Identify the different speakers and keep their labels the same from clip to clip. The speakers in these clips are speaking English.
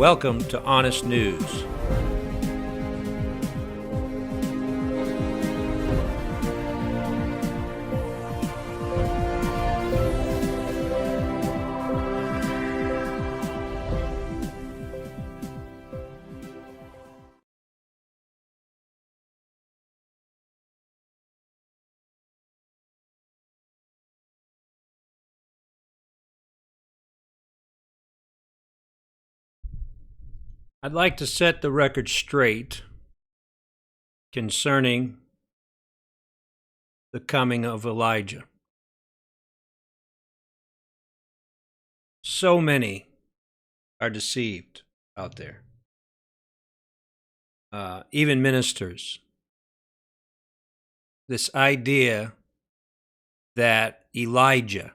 Speaker 1: Welcome to Honest News. I'd like to set the record straight concerning the coming of Elijah. So many are deceived out there, even ministers. This idea that Elijah,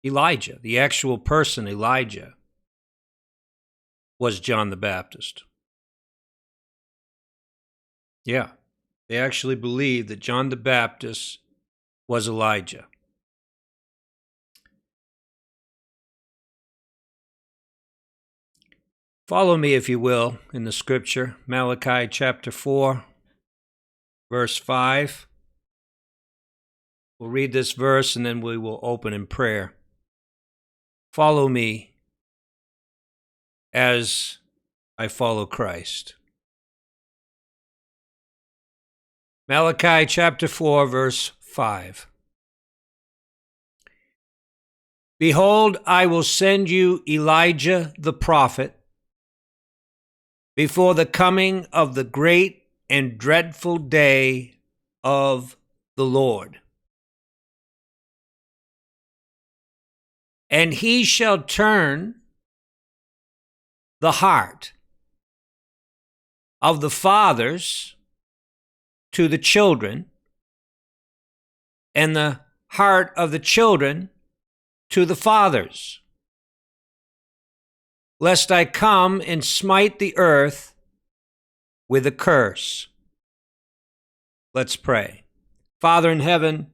Speaker 1: the actual person Elijah, was John the Baptist. Yeah, they actually believed that John the Baptist was Elijah. Follow me, if you will, in the scripture, Malachi chapter 4, verse 5. We'll read this verse and then we will open in prayer. Follow me as I follow Christ. Malachi chapter 4, verse 5. Behold, I will send you Elijah the prophet before the coming of the great and dreadful day of the Lord. And he shall turn the heart of the fathers to the children, and the heart of the children to the fathers, lest I come and smite the earth with a curse. Let's pray. Father in heaven,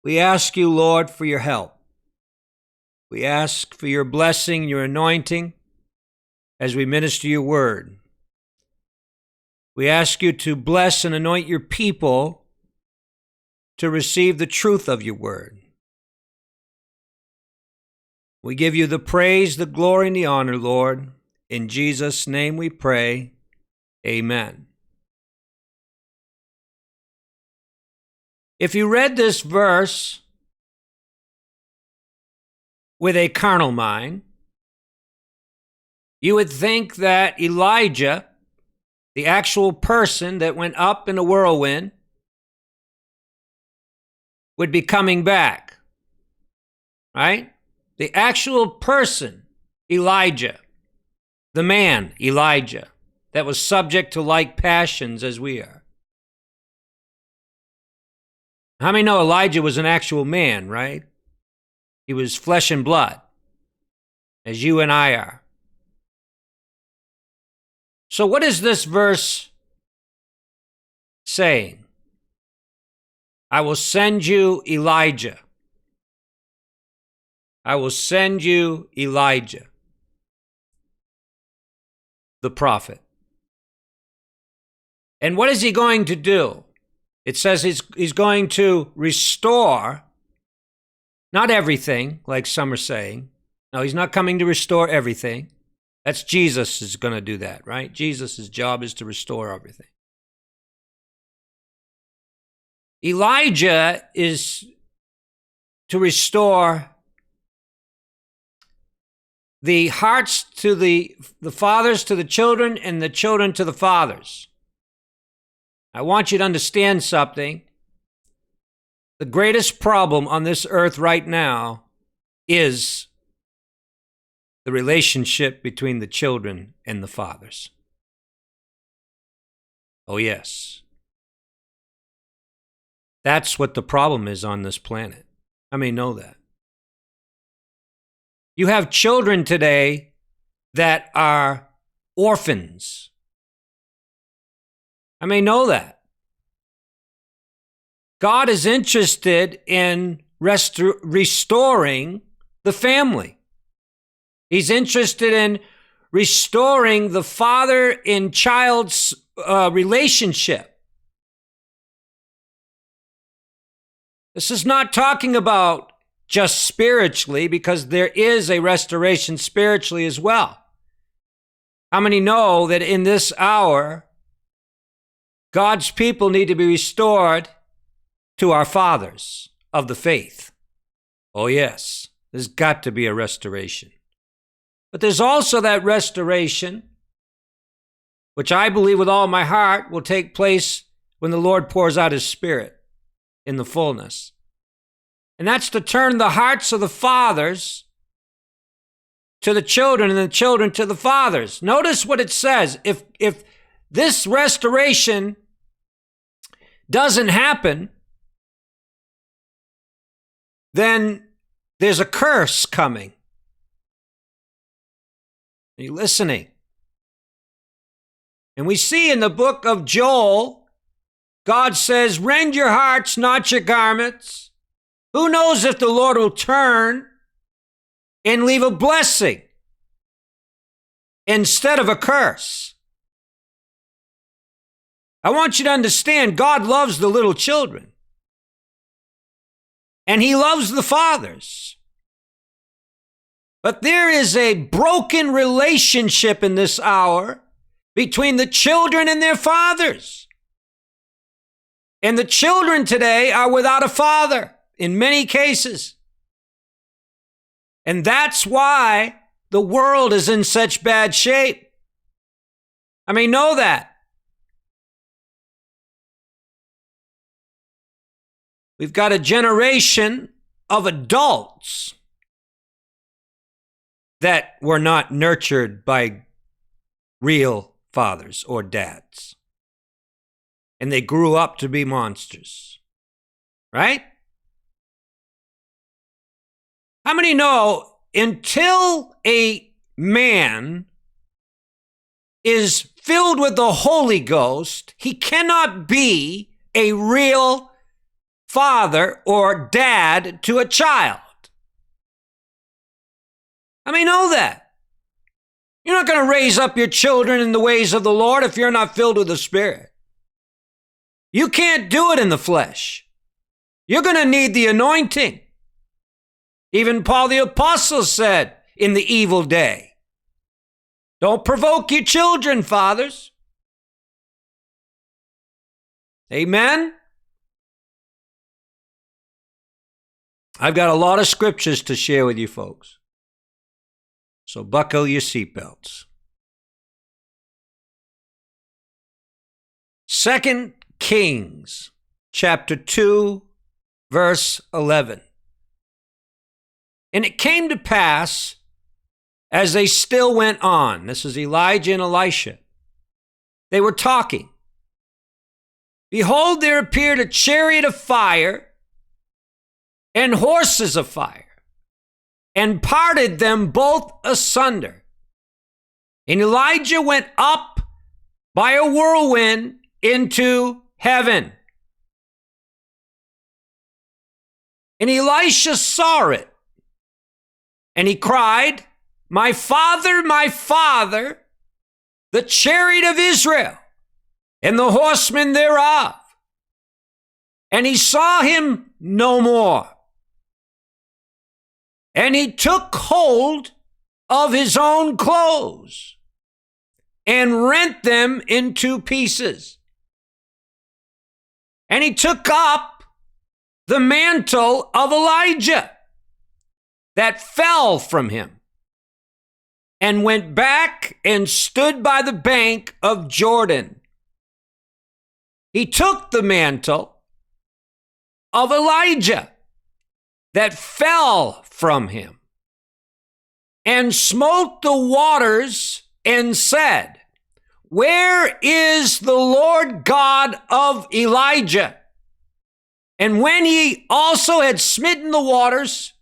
Speaker 1: we ask you, Lord, for your help. We ask for your blessing, your anointing, as we minister your word. We ask you to bless and anoint your people to receive the truth of your word. We give you the praise, the glory, and the honor, Lord. In Jesus' name we pray. Amen. If you read this verse with a carnal mind, you would think that Elijah, the actual person that went up in a whirlwind, would be coming back, right? The actual person, Elijah, the man, Elijah, that was subject to like passions as we are. How many know Elijah was an actual man, right? He was flesh and blood, as you and I are. So what is this verse saying? I will send you Elijah. I will send you Elijah, the prophet. And what is he going to do? It says he's going to restore, not everything, like some are saying. No, he's not coming to restore everything. That's Jesus is going to do that, right? Jesus' job is to restore everything. Elijah is to restore the hearts to the fathers to the children, and the children to the fathers. I want you to understand something. The greatest problem on this earth right now is the relationship between the children and the fathers. Oh, yes. That's what the problem is on this planet. I may know that. You have children today that are orphans. I may know that. God is interested in restoring the family. He's interested in restoring the father and child's relationship. This is not talking about just spiritually, because there is a restoration spiritually as well. How many know that in this hour, God's people need to be restored to our fathers of the faith? Oh, yes, there's got to be a restoration. But there's also that restoration, which I believe with all my heart will take place when the Lord pours out his Spirit in the fullness. And that's to turn the hearts of the fathers to the children and the children to the fathers. Notice what it says. If this restoration doesn't happen, then there's a curse coming. Are you listening? And we see in the book of Joel, God says, rend your hearts, not your garments. Who knows if the Lord will turn and leave a blessing instead of a curse? I want you to understand, God loves the little children. And he loves the fathers. But there is a broken relationship in this hour between the children and their fathers. And the children today are without a father in many cases. And that's why the world is in such bad shape. I mean, know that. We've got a generation of adults that were not nurtured by real fathers or dads. And they grew up to be monsters. Right? How many know until a man is filled with the Holy Ghost, he cannot be a real father or dad to a child? I mean, know that. You're not going to raise up your children in the ways of the Lord if you're not filled with the Spirit. You can't do it in the flesh. You're going to need the anointing. Even Paul the Apostle said in the evil day, don't provoke your children, fathers. Amen? I've got a lot of scriptures to share with you folks. So buckle your seatbelts. 2 Kings chapter 2, verse 11. And it came to pass, as they still went on, this is Elijah and Elisha, they were talking. Behold, there appeared a chariot of fire and horses of fire, and parted them both asunder. And Elijah went up by a whirlwind into heaven. And Elisha saw it, and he cried, my father, the chariot of Israel, and the horsemen thereof. And he saw him no more. And he took hold of his own clothes and rent them in two pieces. And he took up the mantle of Elijah that fell from him and went back and stood by the bank of Jordan. He took the mantle of Elijah that fell from him and smote the waters and said, where is the Lord God of Elijah? And when he also had smitten the waters,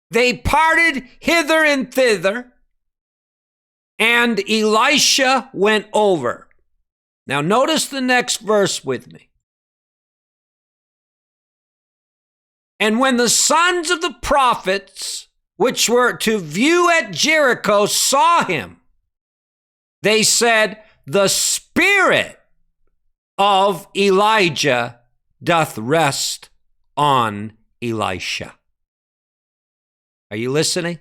Speaker 1: they parted hither and thither, and Elisha went over. Now notice the next verse with me. And when the sons of the prophets which were to view at Jericho, saw him, they said, the spirit of Elijah doth rest on Elisha. Are you listening?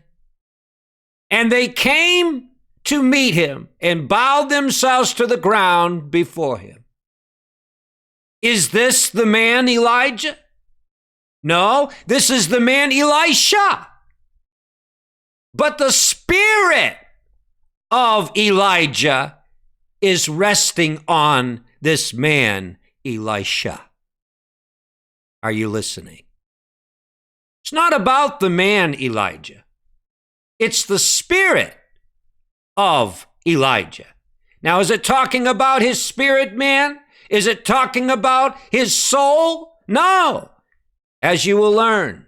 Speaker 1: And they came to meet him and bowed themselves to the ground before him. Is this the man Elijah? No, this is the man Elisha. But the spirit of Elijah is resting on this man Elisha. Are you listening? It's not about the man Elijah. It's the spirit of Elijah. Now, is it talking about his spirit, man? Is it talking about his soul? No. As you will learn.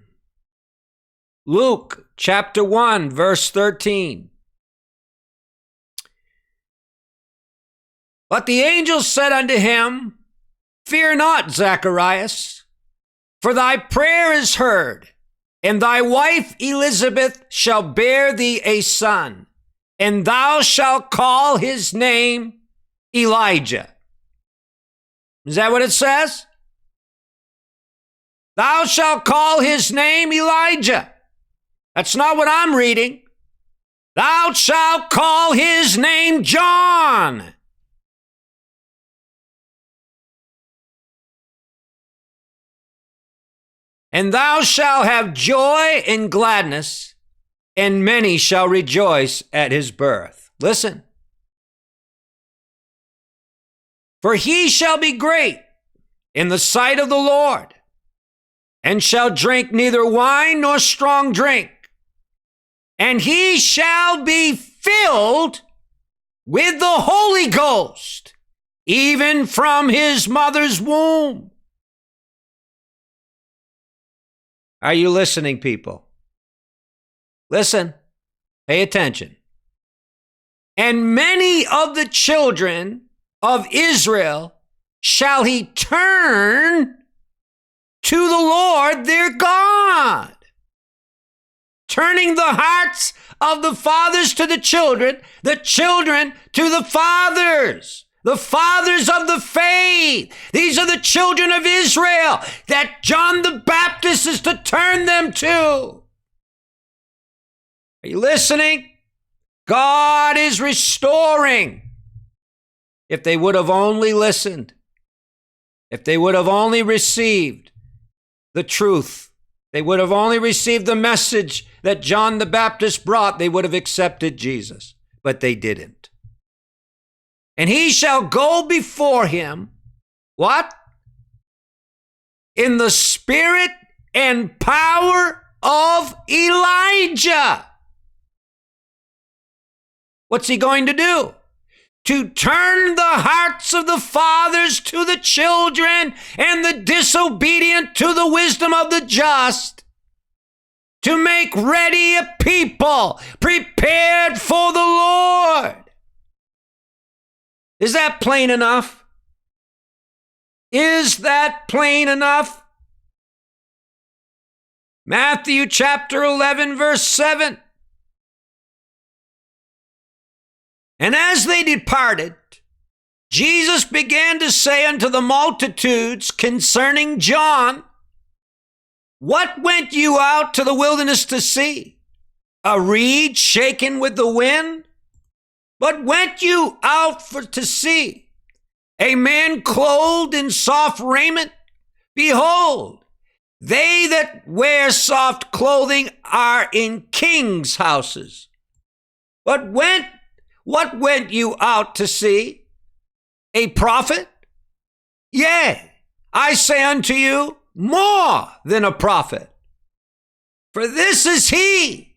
Speaker 1: Luke chapter 1, verse 13. But the angel said unto him, Fear not, Zacharias, for thy prayer is heard, and thy wife Elizabeth shall bear thee a son, and thou shalt call his name Elijah. Is that what it says? Thou shalt call his name Elijah. That's not what I'm reading. Thou shalt call his name John. And thou shalt have joy and gladness, and many shall rejoice at his birth. Listen. For he shall be great in the sight of the Lord, and shall drink neither wine nor strong drink. And he shall be filled with the Holy Ghost, even from his mother's womb. Are you listening, people? Listen, pay attention. And many of the children of Israel shall he turn to the Lord their God, turning the hearts of the fathers to the children to the fathers of the faith. These are the children of Israel that John the Baptist is to turn them to. Are you listening? God is restoring. If they would have only listened, if they would have only received the truth, they would have only received the message that John the Baptist brought, they would have accepted Jesus, but they didn't. And he shall go before him, what? In the spirit and power of Elijah. What's he going to do? To turn the hearts of the fathers to the children and the disobedient to the wisdom of the just, to make ready a people prepared for the Lord. Is that plain enough? Is that plain enough? Matthew chapter 11, verse 7. And as they departed, Jesus began to say unto the multitudes concerning John, What went you out to the wilderness to see? A reed shaken with the wind? But went you out to see a man clothed in soft raiment? Behold, they that wear soft clothing are in kings' houses. But what went you out to see? A prophet? Yea, I say unto you, more than a prophet. For this is he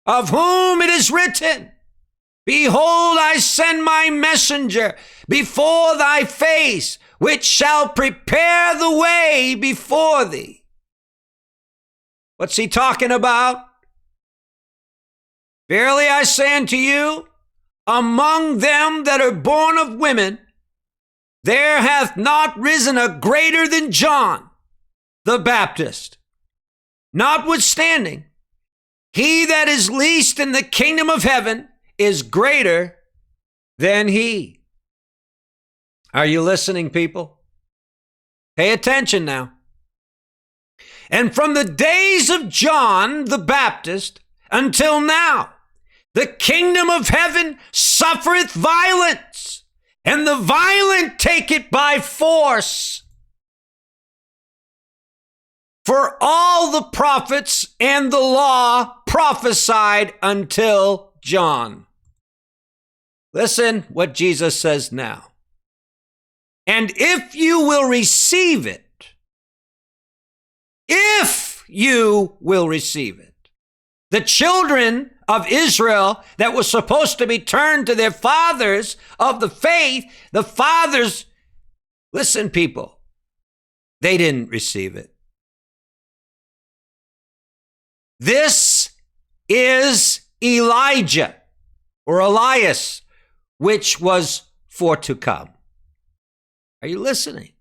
Speaker 1: of whom it is written, Behold, I send my messenger before thy face, which shall prepare the way before thee. What's he talking about? Verily I say unto you, among them that are born of women, there hath not risen a greater than John the Baptist. Notwithstanding, He that is least in the kingdom of heaven is greater than he. Are you listening, people? Pay attention now. And from the days of John the Baptist until now, the kingdom of heaven suffereth violence, and the violent take it by force. For all the prophets and the law prophesied until John. Listen what Jesus says now. And if you will receive it, the children of Israel that was supposed to be turned to their fathers of the faith, the fathers, listen, people, they didn't receive it. This is Elijah or Elias, which was for to come. Are you listening?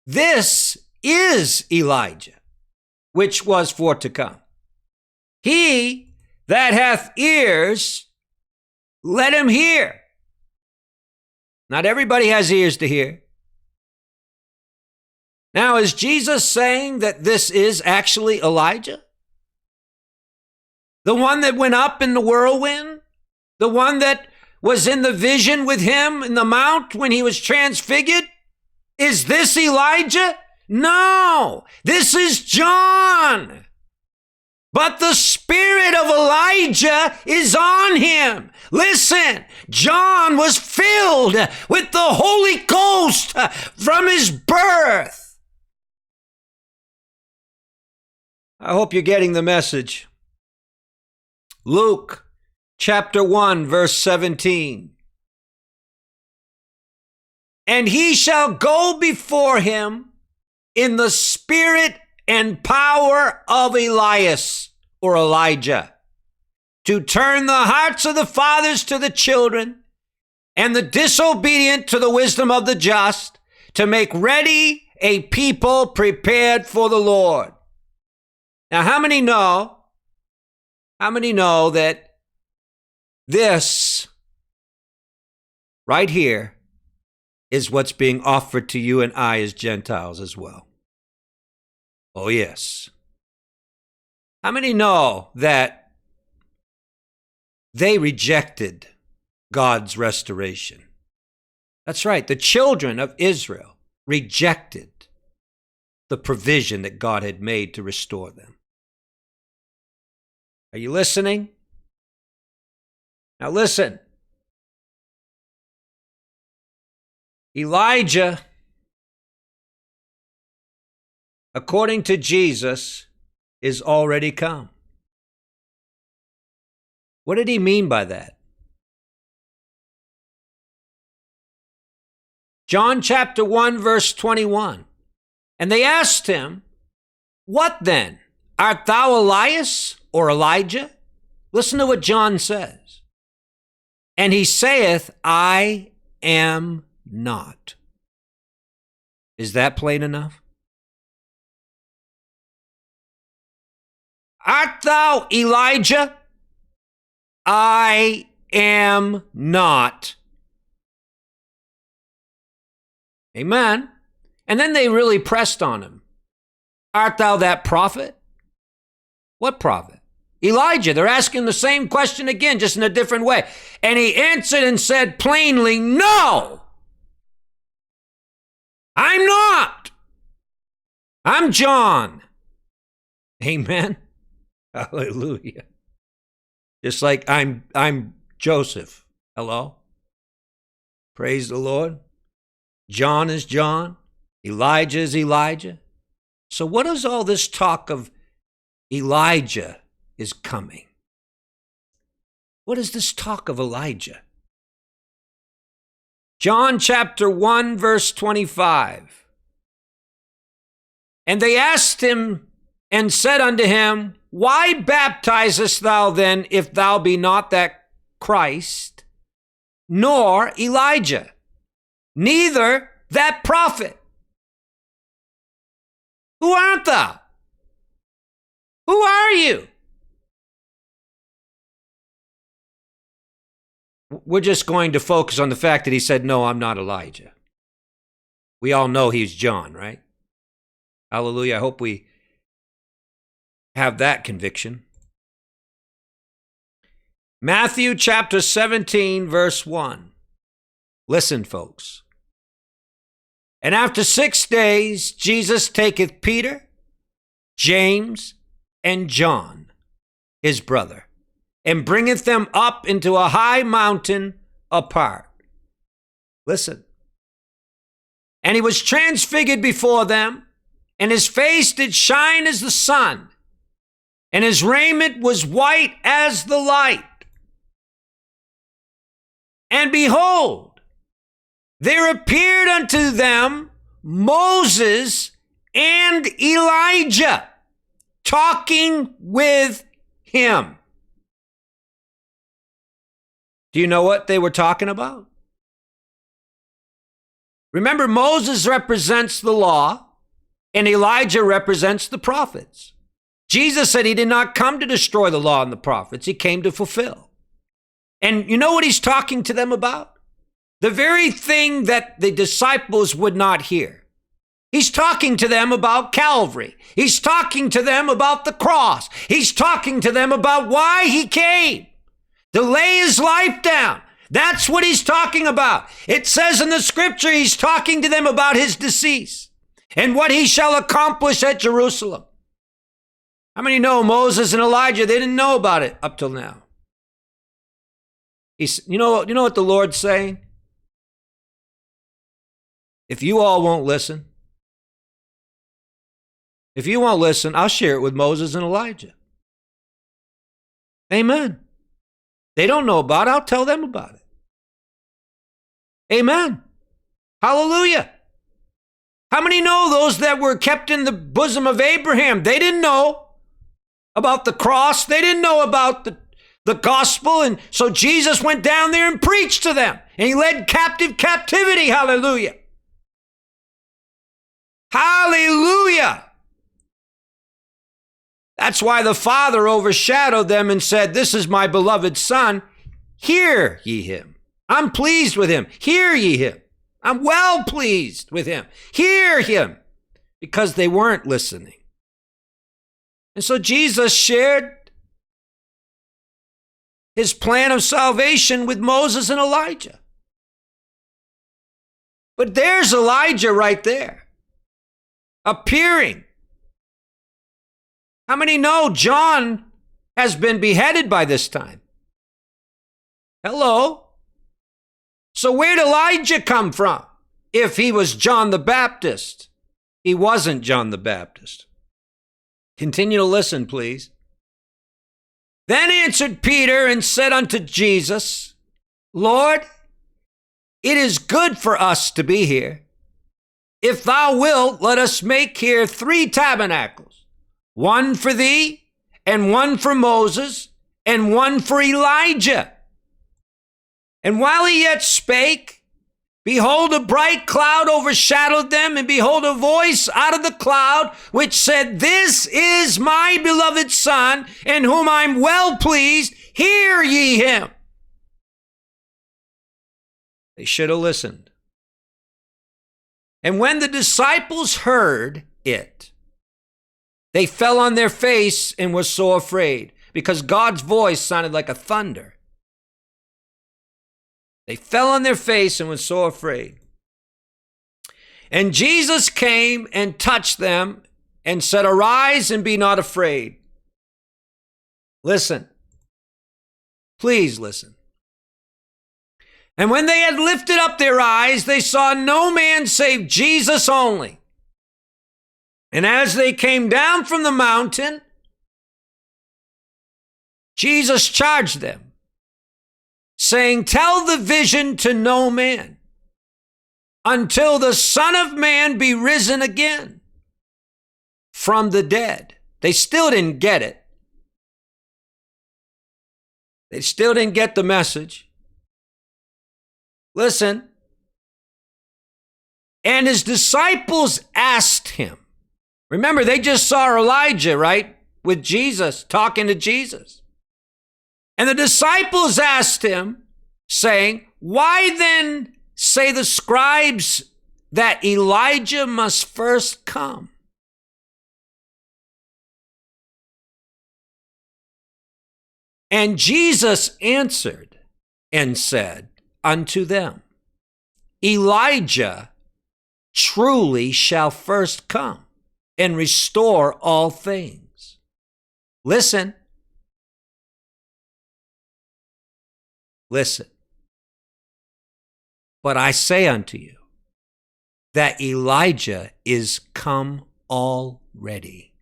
Speaker 1: This is Elijah, which was for to come. He that hath ears, let him hear. Not everybody has ears to hear. Now, is Jesus saying that this is actually Elijah? The one that went up in the whirlwind? The one that was in the vision with him in the mount when he was transfigured? Is this Elijah? No, this is John. But the spirit of Elijah is on him. Listen, John was filled with the Holy Ghost from his birth. I hope you're getting the message. Luke chapter 1, verse 17. And he shall go before him in the spirit and power of Elias or Elijah, to turn the hearts of the fathers to the children and the disobedient to the wisdom of the just, to make ready a people prepared for the Lord. Now, how many know that this right here is what's being offered to you and I as Gentiles as well? Oh, yes. How many know that they rejected God's restoration? That's right. The children of Israel rejected the provision that God had made to restore them. Are you listening? Now listen. Elijah, according to Jesus, is already come. What did he mean by that? John chapter 1, verse 21. And they asked him, what then? Art thou Elias or Elijah? Listen to what John says. And he saith, I am not. Is that plain enough? Art thou Elijah? I am not. Amen. And then they really pressed on him. Art thou that prophet? What prophet? Elijah. They're asking the same question again, just in a different way. And he answered and said plainly, no, I'm not. I'm John. Amen. Hallelujah. Just like I'm Joseph. Hello? Praise the Lord. John is John. Elijah is Elijah. So what is all this talk of Elijah is coming? What is this talk of Elijah? John chapter 1, verse 25. And they asked him and said unto him, why baptizest thou then, if thou be not that Christ, nor Elijah, neither that prophet? Who art thou? Who are you? We're just going to focus on the fact that he said, no, I'm not Elijah. We all know he's John, right? Hallelujah. I hope we have that conviction. Matthew chapter 17, verse 1. Listen, folks. And after 6 days, Jesus taketh Peter, James, and John, his brother, and bringeth them up into a high mountain apart. Listen. And he was transfigured before them, and his face did shine as the sun, and his raiment was white as the light. And behold, there appeared unto them Moses and Elijah talking with him. Do you know what they were talking about? Remember, Moses represents the law, and Elijah represents the prophets. Jesus said he did not come to destroy the law and the prophets. He came to fulfill. And you know what he's talking to them about? The very thing that the disciples would not hear. He's talking to them about Calvary. He's talking to them about the cross. He's talking to them about why he came, to lay his life down. That's what he's talking about. It says in the scripture, he's talking to them about his decease and what he shall accomplish at Jerusalem. How many know Moses and Elijah? They didn't know about it up till now. You know what the Lord's saying? If you all won't listen, I'll share it with Moses and Elijah. Amen. They don't know about it. I'll tell them about it. Amen. Hallelujah. How many know those that were kept in the bosom of Abraham? They didn't know about the cross. They didn't know about the gospel. And so Jesus went down there and preached to them. And he led captive captivity. Hallelujah. Hallelujah. That's why the Father overshadowed them and said, this is my beloved Son. Hear ye him. I'm pleased with him. Hear ye him. I'm well pleased with him. Hear him. Because they weren't listening. And so Jesus shared his plan of salvation with Moses and Elijah. But there's Elijah right there, appearing. How many know John has been beheaded by this time? Hello? So where'd Elijah come from? If he was John the Baptist, he wasn't John the Baptist. Continue to listen, please. Then answered Peter and said unto Jesus, Lord, it is good for us to be here. If thou wilt, let us make here 3 tabernacles, one for thee, and one for Moses, and one for Elijah. And while he yet spake, behold, a bright cloud overshadowed them, and behold, a voice out of the cloud, which said, This is my beloved Son, in whom I'm well pleased. Hear ye him. They should have listened. And when the disciples heard it, they fell on their face and were so afraid, because God's voice sounded like a thunder. They fell on their face and were so afraid. And Jesus came and touched them and said, Arise and be not afraid. Listen. Please listen. And when they had lifted up their eyes, they saw no man save Jesus only. And as they came down from the mountain, Jesus charged them, saying, Tell the vision to no man, until the Son of Man be risen again from the dead. They still didn't get it. They still didn't get the message. Listen. And his disciples asked him. Remember, they just saw Elijah, right? with Jesus, talking to Jesus. And the disciples asked him, saying, "Why then say the scribes that Elijah must first come?" And Jesus answered and said unto them, "Elijah truly shall first come and restore all things." Listen. Listen. "But I say unto you that Elijah is come already,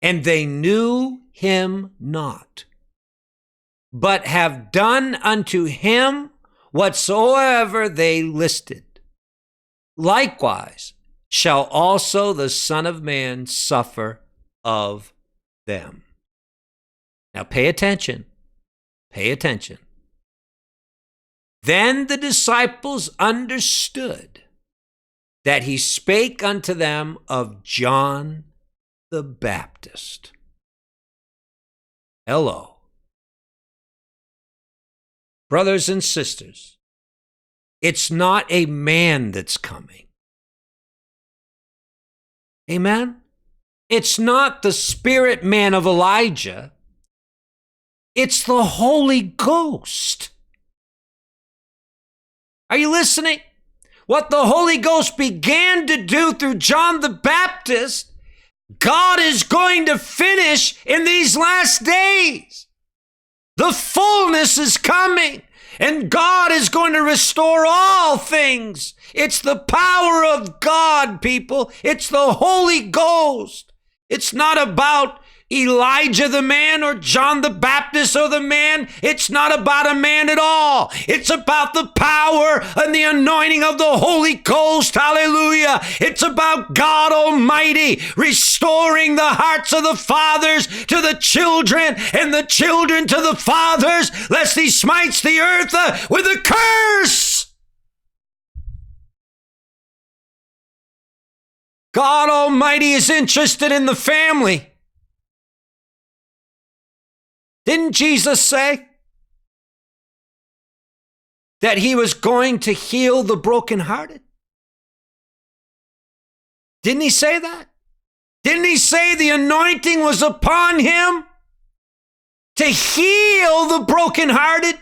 Speaker 1: and they knew him not, but have done unto him whatsoever they listed. Likewise shall also the Son of Man suffer of them." Now pay attention. Pay attention. Then the disciples understood that he spake unto them of John the Baptist. Hello. Brothers and sisters, it's not a man that's coming. Amen? It's not the spirit man of Elijah. It's the Holy Ghost. Are you listening? What the Holy Ghost began to do through John the Baptist, God is going to finish in these last days. The fullness is coming, and God is going to restore all things. It's the power of God, people. It's the Holy Ghost. It's not about Elijah the man or John the Baptist or the man. It's not about a man at all. It's about the power and the anointing of the Holy Ghost. Hallelujah. It's about God Almighty restoring the hearts of the fathers to the children and the children to the fathers, lest he smites the earth with a curse. God Almighty is interested in the family. Didn't Jesus say that he was going to heal the brokenhearted? Didn't he say that? Didn't he say the anointing was upon him to heal the brokenhearted?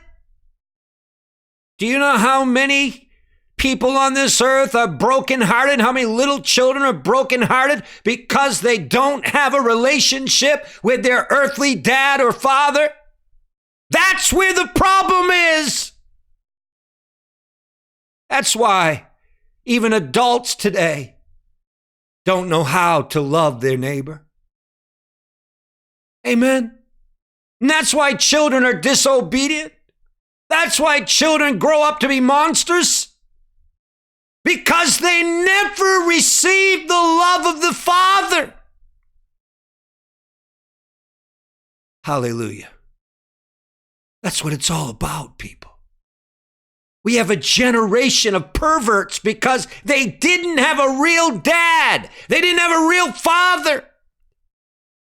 Speaker 1: Do you know how many people on this earth are brokenhearted? How many little children are brokenhearted because they don't have a relationship with their earthly dad or father? That's where the problem is. That's why even adults today don't know how to love their neighbor. Amen. And that's why children are disobedient. That's why children grow up to be monsters. Because they never received the love of the Father. Hallelujah. That's what it's all about, people. We have a generation of perverts because they didn't have a real dad. They didn't have a real father.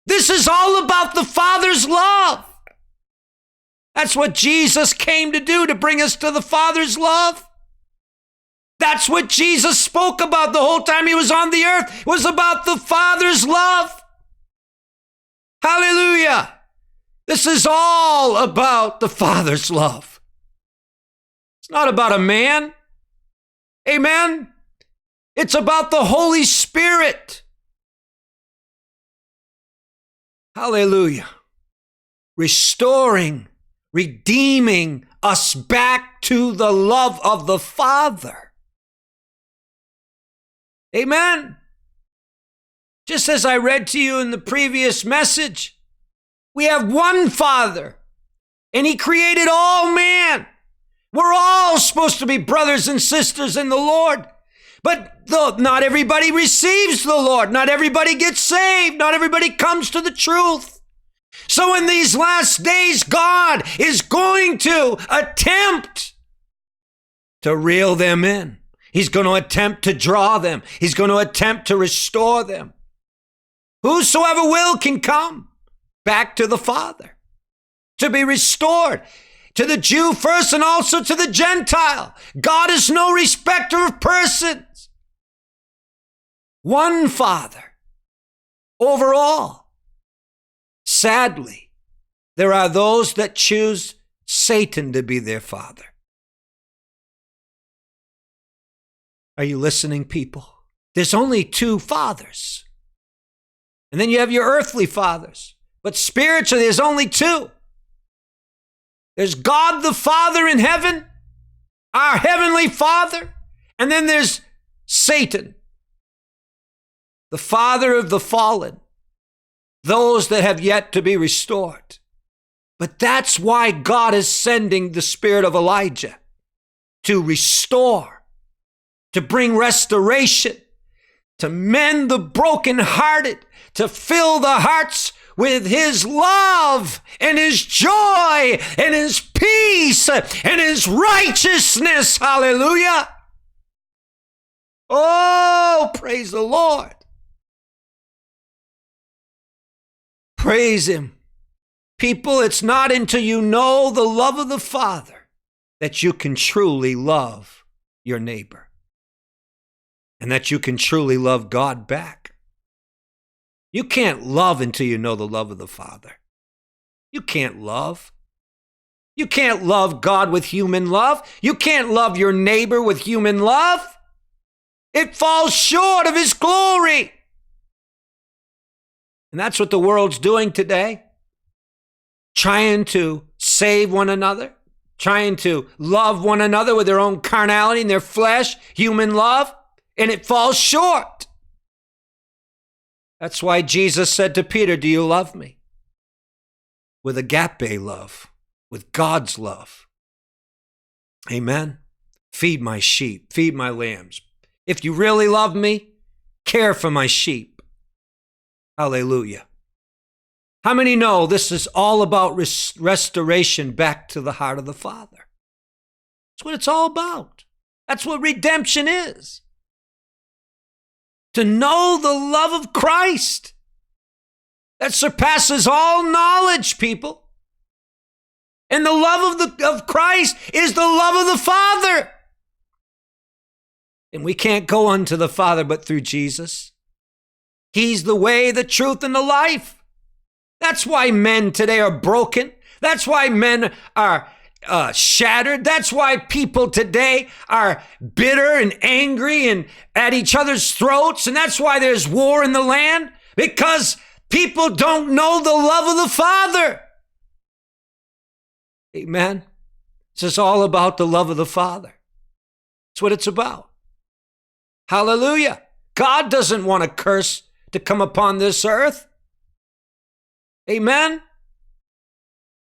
Speaker 1: This is all about the Father's love. That's what Jesus came to do, to bring us to the Father's love. That's what Jesus spoke about the whole time he was on the earth. It was about the Father's love. Hallelujah. This is all about the Father's love. It's not about a man. Amen. It's about the Holy Spirit. Hallelujah. Restoring, redeeming us back to the love of the Father. Amen. Just as I read to you in the previous message, we have one Father, and he created all man. We're all supposed to be brothers and sisters in the Lord. But not everybody receives the Lord. Not everybody gets saved. Not everybody comes to the truth. So in these last days, God is going to attempt to reel them in. He's going to attempt to draw them. He's going to attempt to restore them. Whosoever will can come back to the Father, to be restored, to the Jew first and also to the Gentile. God is no respecter of persons. One Father over all. Sadly, there are those that choose Satan to be their father. Are you listening, people? There's only two fathers. And then you have your earthly fathers. But spiritually, there's only two. There's God the Father in heaven, our heavenly Father, and then there's Satan, the father of the fallen, those that have yet to be restored. But that's why God is sending the spirit of Elijah to restore, to bring restoration, to mend the brokenhearted, to fill the hearts with his love and his joy and his peace and his righteousness. Hallelujah. Oh, praise the Lord. Praise him. People, it's not until you know the love of the Father that you can truly love your neighbor and that you can truly love God back. You can't love until you know the love of the Father. You can't love. You can't love God with human love. You can't love your neighbor with human love. It falls short of his glory. And that's what the world's doing today. Trying to save one another. Trying to love one another with their own carnality and their flesh, human love. And it falls short. That's why Jesus said to Peter, do you love me? With agape love, with God's love. Amen. Feed my sheep, feed my lambs. If you really love me, care for my sheep. Hallelujah. How many know this is all about restoration back to the heart of the Father? That's what it's all about. That's what redemption is. To know the love of Christ that surpasses all knowledge, people. And the love of Christ is the love of the Father. And we can't go unto the Father but through Jesus. He's the way, the truth, and the life. That's why men today are broken. That's why men are shattered. That's why people today are bitter and angry and at each other's throats. And that's why there's war in the land, because people don't know the love of the Father. Amen. This is all about the love of the Father. That's what it's about. Hallelujah. God doesn't want a curse to come upon this earth. Amen.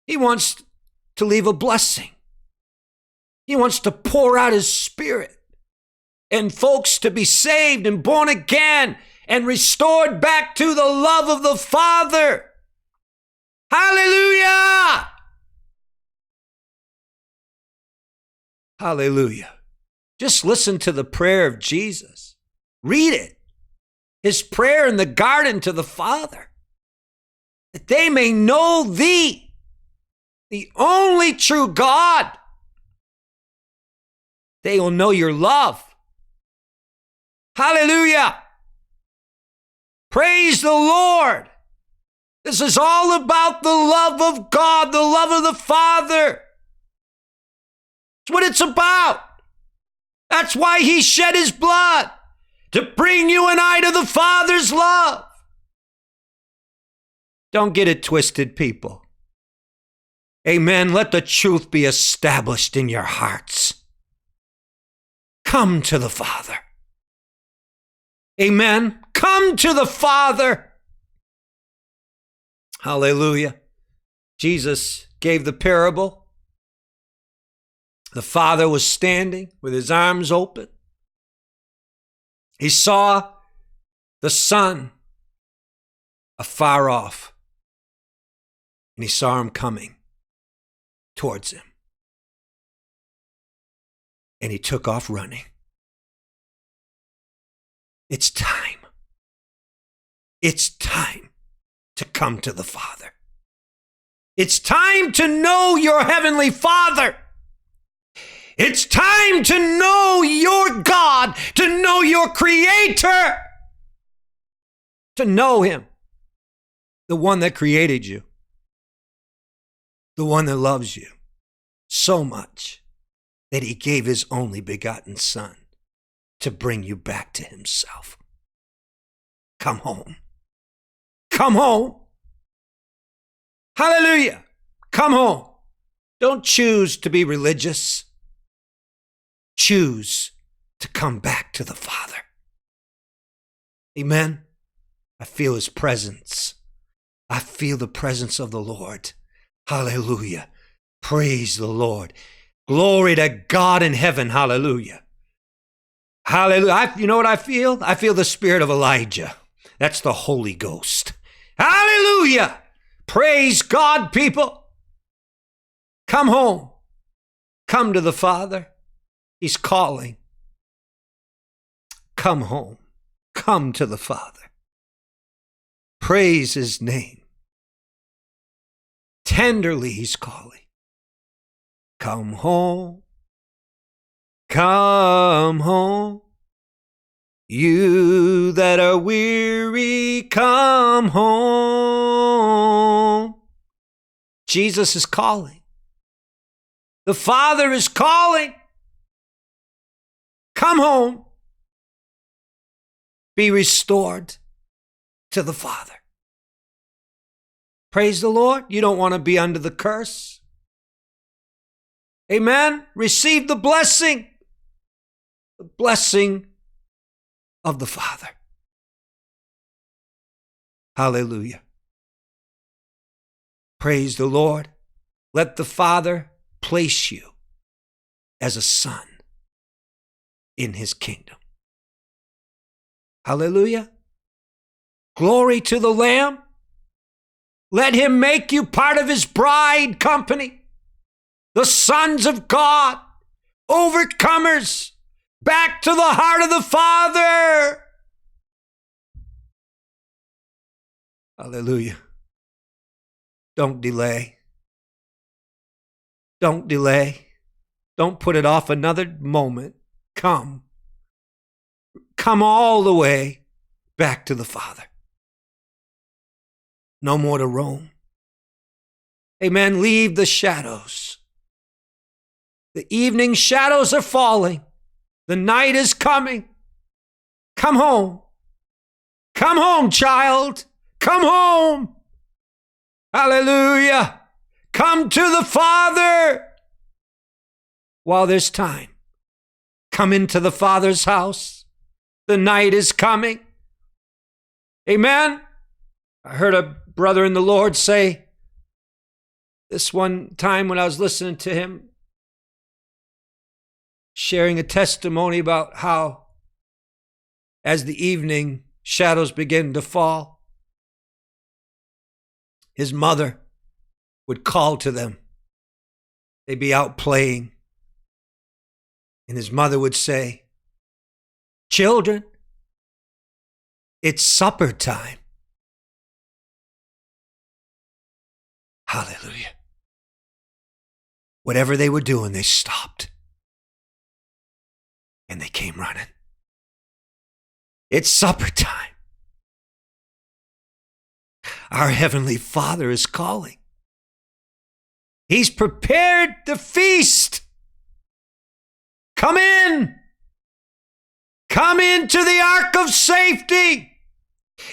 Speaker 1: He wants to leave a blessing. He wants to pour out his Spirit and folks to be saved and born again and restored back to the love of the Father. Hallelujah! Hallelujah. Just listen to the prayer of Jesus. Read it. His prayer in the garden to the Father. That they may know thee, the only true God. They will know your love. Hallelujah. Praise the Lord. This is all about the love of God, the love of the Father. That's what it's about. That's why he shed his blood, to bring you and I to the Father's love. Don't get it twisted, people. Amen. Let the truth be established in your hearts. Come to the Father. Amen. Come to the Father. Hallelujah. Jesus gave the parable. The Father was standing with his arms open. He saw the Son afar off. And he saw him coming towards him. And he took off running. It's time. It's time to come to the Father. It's time to know your Heavenly Father. It's time to know your God, to know your Creator, to know Him, the one that created you, the one that loves you so much that He gave His only begotten Son to bring you back to Himself. Come home. Come home. Hallelujah. Come home. Don't choose to be religious. Choose to come back to the Father. Amen. I feel His presence. I feel the presence of the Lord. Hallelujah. Praise the Lord. Glory to God in heaven. Hallelujah. Hallelujah. You know what I feel? I feel the spirit of Elijah. That's the Holy Ghost. Hallelujah. Praise God, people. Come home. Come to the Father. He's calling. Come home. Come to the Father. Praise His name. Tenderly He's calling. Come home. Come home. You that are weary, come home. Jesus is calling. The Father is calling. Come home. Be restored to the Father. Praise the Lord. You don't want to be under the curse. Amen. Receive the blessing. The blessing of the Father. Hallelujah. Praise the Lord. Let the Father place you as a son in His kingdom. Hallelujah. Glory to the Lamb. Let Him make you part of His bride company. The sons of God, overcomers, back to the heart of the Father. Hallelujah. Don't delay. Don't delay. Don't put it off another moment. Come. Come all the way back to the Father. No more to roam. Amen. Leave the shadows. The evening shadows are falling. The night is coming. Come home. Come home, child. Come home. Hallelujah. Come to the Father while there's time. Come into the Father's house. The night is coming. Amen. I heard a brother in the Lord say this one time when I was listening to him, sharing a testimony about how as the evening shadows begin to fall, his mother would call to them. They'd be out playing. And his mother would say, "Children, it's supper time." Hallelujah. Whatever they were doing, they stopped. And they came running. It's supper time. Our Heavenly Father is calling. He's prepared the feast. Come in. Come into the ark of safety.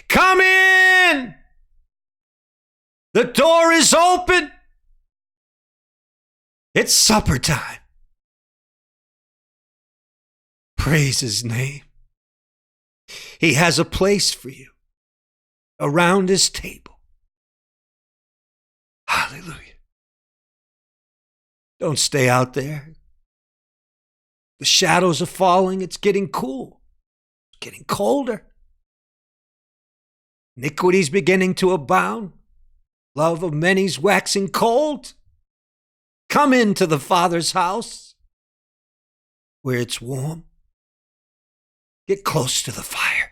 Speaker 1: Come in. The door is open. It's supper time. Praise His name. He has a place for you around His table. Hallelujah. Don't stay out there. The shadows are falling. It's getting cool. It's getting colder. Iniquity's beginning to abound. Love of many's waxing cold. Come into the Father's house where it's warm. Get close to the fire.